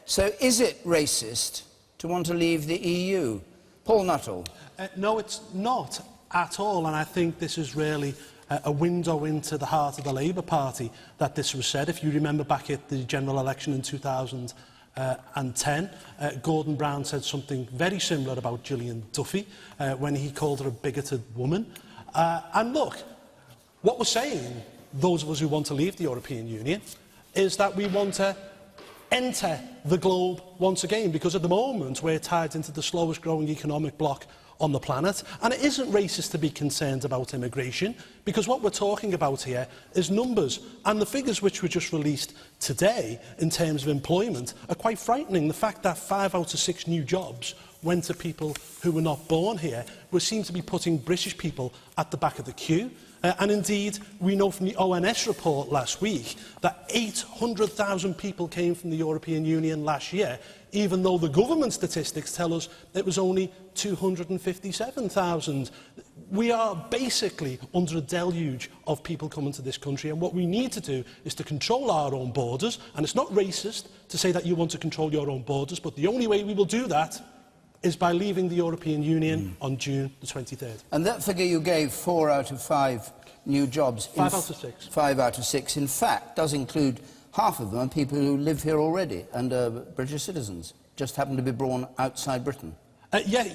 So is it racist to want to leave the EU? Paul Nuttall. No, it's not at all, and I think this is really a window into the heart of the Labour Party that this was said. If you remember back at the general election in 2010, Gordon Brown said something very similar about Gillian Duffy when he called her a bigoted woman. And look, what we're saying, those of us who want to leave the European Union, is that we want to enter the globe once again, because at the moment we're tied into the slowest growing economic bloc on the planet. And it isn't racist to be concerned about immigration, because what we're talking about here is numbers. And the figures which were just released today in terms of employment are quite frightening. The fact that 5 out of 6 new jobs went to people who were not born here, we seem to be putting British people at the back of the queue. And indeed, we know from the ONS report last week that 800,000 people came from the European Union last year, even though the government statistics tell us it was only 257,000. We are basically under a deluge of people coming to this country, and what we need to do is to control our own borders. And it's not racist to say that you want to control your own borders, but the only way we will do that is by leaving the European Union on June the 23rd. And that figure you gave, 4 out of 5 new jobs... 5 out of 6. 5 out of 6, in fact, does include half of them are people who live here already and are British citizens, just happen to be born outside Britain.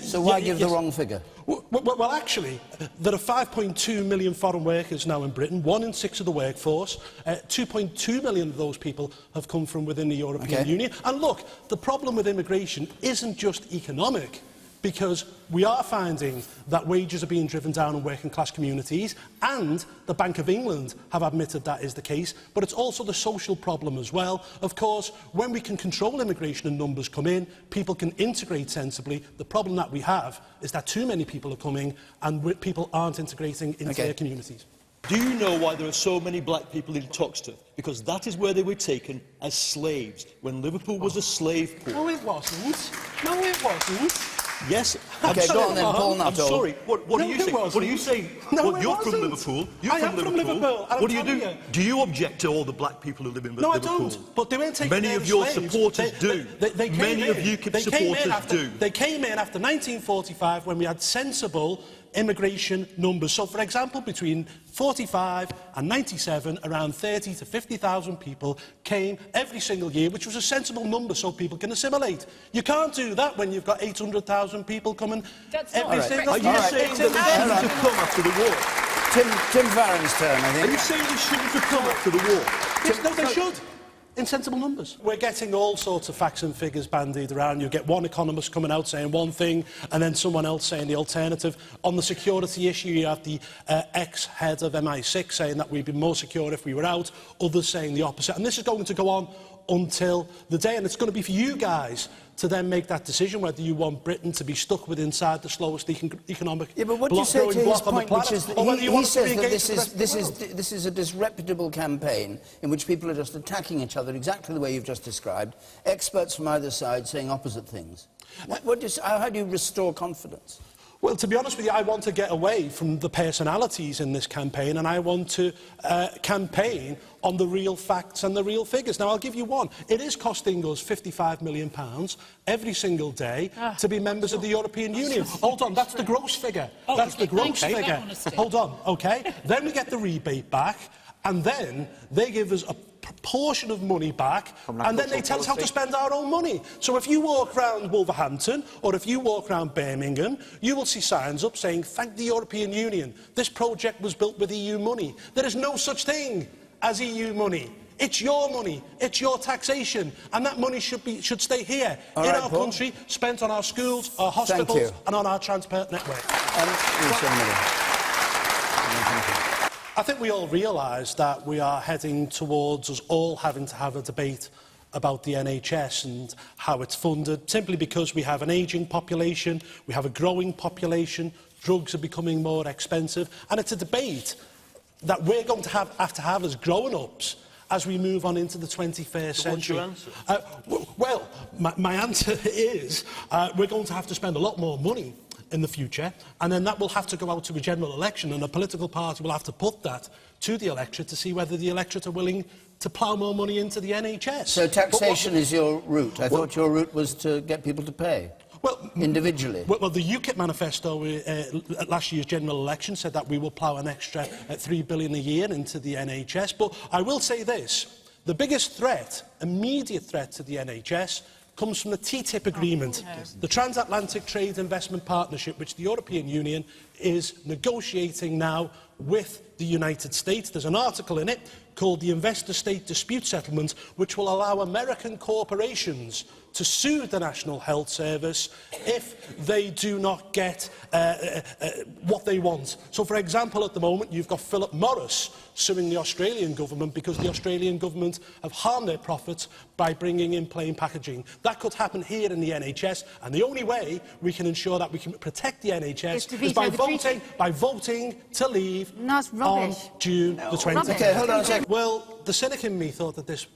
So why give the wrong figure? Well, actually, there are 5.2 million foreign workers now in Britain, 1 in 6 of the workforce. 2.2 million of those people have come from within the European Union. And look, the problem with immigration isn't just economic, because we are finding that wages are being driven down in working-class communities, and the Bank of England have admitted that is the case, but it's also the social problem as well. Of course, when we can control immigration and numbers come in, people can integrate sensibly. The problem that we have is that too many people are coming and people aren't integrating into their communities. Do you know why there are so many black people in Toxteth? Because that is where they were taken as slaves, when Liverpool was a slave port. No, it wasn't. No, it wasn't. Yes. OK, go on then, Paul Nuttall. I'm sorry. What are you saying? What are you saying? No, you're from Liverpool. You're from Liverpool. What do you do? Do you object to all the black people who live in Liverpool? No, I don't. But they weren't taken Many of your slaves. supporters do. Many of UKIP supporters do. They came in after 1945, when we had sensible immigration numbers. So, for example, between 45 and 97, around 30 to 50,000 people came every single year, which was a sensible number so people can assimilate. You can't do that when you've got 800,000 people coming every single year. Are you saying that they shouldn't have come after the war? Tim Farron's turn, I think. Are you saying they shouldn't have come after the war? Yes, no, they should. In sensible numbers. We're getting all sorts of facts and figures bandied around. You get one economist coming out saying one thing and then someone else saying the alternative. On the security issue, you have the ex-head of MI6 saying that we'd be more secure if we were out, others saying the opposite. And this is going to go on until the day, and it's going to be for you guys to then make that decision whether you want Britain to be stuck with inside the slowest economic but what do you say to his point, which is that he says that this is a disreputable campaign in which people are just attacking each other exactly the way you've just described, experts from either side saying opposite things. How do you restore confidence? Well, to be honest with you, I want to get away from the personalities in this campaign, and I want to campaign on the real facts and the real figures. Now, I'll give you one. It is costing us £55 million every single day to be members of the European Union. Hold on, that's the gross figure. That's the gross figure. Hold on, OK? Then we get the rebate back, and then they give us a proportion of money back, and then they tell us how to spend our own money. So if you walk around Wolverhampton, or if you walk around Birmingham, you will see signs up saying, "Thank the European Union. This project was built with EU money." There is no such thing as EU money. It's your money, it's your taxation, and that money should stay here in our country, spent on our schools, our hospitals, and on our transport network. I think we all realise that we are heading towards us all having to have a debate about the NHS and how it's funded, simply because we have an ageing population, we have a growing population, drugs are becoming more expensive, and it's a debate that we're going to have as grown-ups as we move on into the 21st century. What's your answer? Well, my answer is we're going to have to spend a lot more money in the future, and then that will have to go out to a general election, and a political party will have to put that to the electorate to see whether the electorate are willing to plough more money into the NHS. So taxation is your route. I thought your route was to get people to pay. Well, individually. Well, the UKIP manifesto at last year's general election said that we will plough an extra £3 billion a year into the NHS. But I will say this, the biggest threat, immediate threat to the NHS, comes from the TTIP agreement, the Transatlantic Trade Investment Partnership, which the European Union is negotiating now with the United States. There's an article in it called the Investor-State Dispute Settlement, which will allow American corporations to sue the National Health Service if they do not get what they want. So, for example, at the moment, you've got Philip Morris suing the Australian government because the Australian government have harmed their profits by bringing in plain packaging. That could happen here in the NHS, and the only way we can ensure that we can protect the NHS is by voting to leave on June the 20th. Okay, hold on a second. Well, the cynic in me thought that this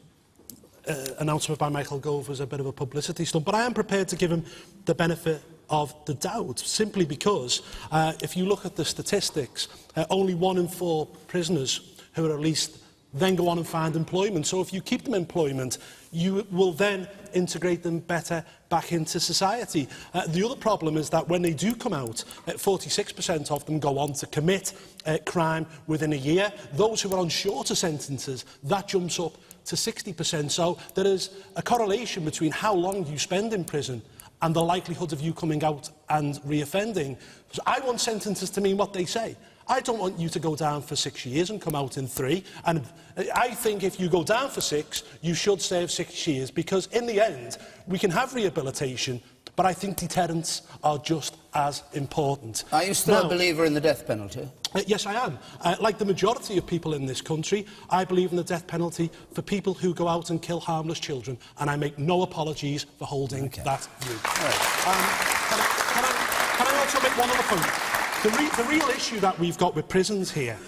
announcement by Michael Gove was a bit of a publicity stunt, but I am prepared to give him the benefit of the doubt, simply because if you look at the statistics, only 1 in 4 prisoners who are released then go on and find employment. So if you keep them employment, you will then integrate them better back into society. The other problem is that when they do come out, 46% of them go on to commit crime within a year. Those who are on shorter sentences, that jumps up to 60%. So there is a correlation between how long you spend in prison and the likelihood of you coming out and reoffending. So I want sentences to mean what they say. I don't want you to go down for 6 years and come out in 3. And I think if you go down for 6, you should serve 6 years, because in the end, we can have rehabilitation, but I think deterrents are just as important. Are you still a believer in the death penalty? Yes, I am. Like the majority of people in this country, I believe in the death penalty for people who go out and kill harmless children, and I make no apologies for holding that view. Right. Can I also make one other point? The real issue that we've got with prisons here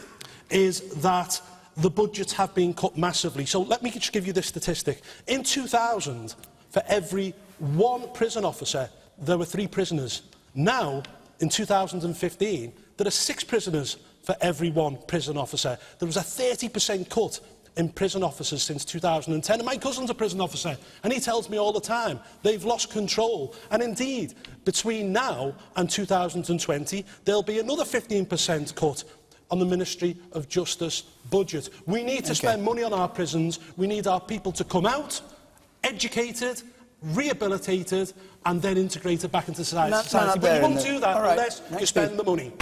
is that the budgets have been cut massively. So let me just give you this statistic. In 2000, for every 1 prison officer, there were 3 prisoners. Now, in 2015, there are 6 prisoners for every 1 prison officer. There was a 30% cut in prison officers since 2010. And my cousin's a prison officer, and he tells me all the time they've lost control. And indeed, between now and 2020, there'll be another 15% cut on the Ministry of Justice budget. We need to spend money on our prisons. We need our people to come out, educated, rehabilitated, and then integrated back into society. But you won't do that unless you spend the money.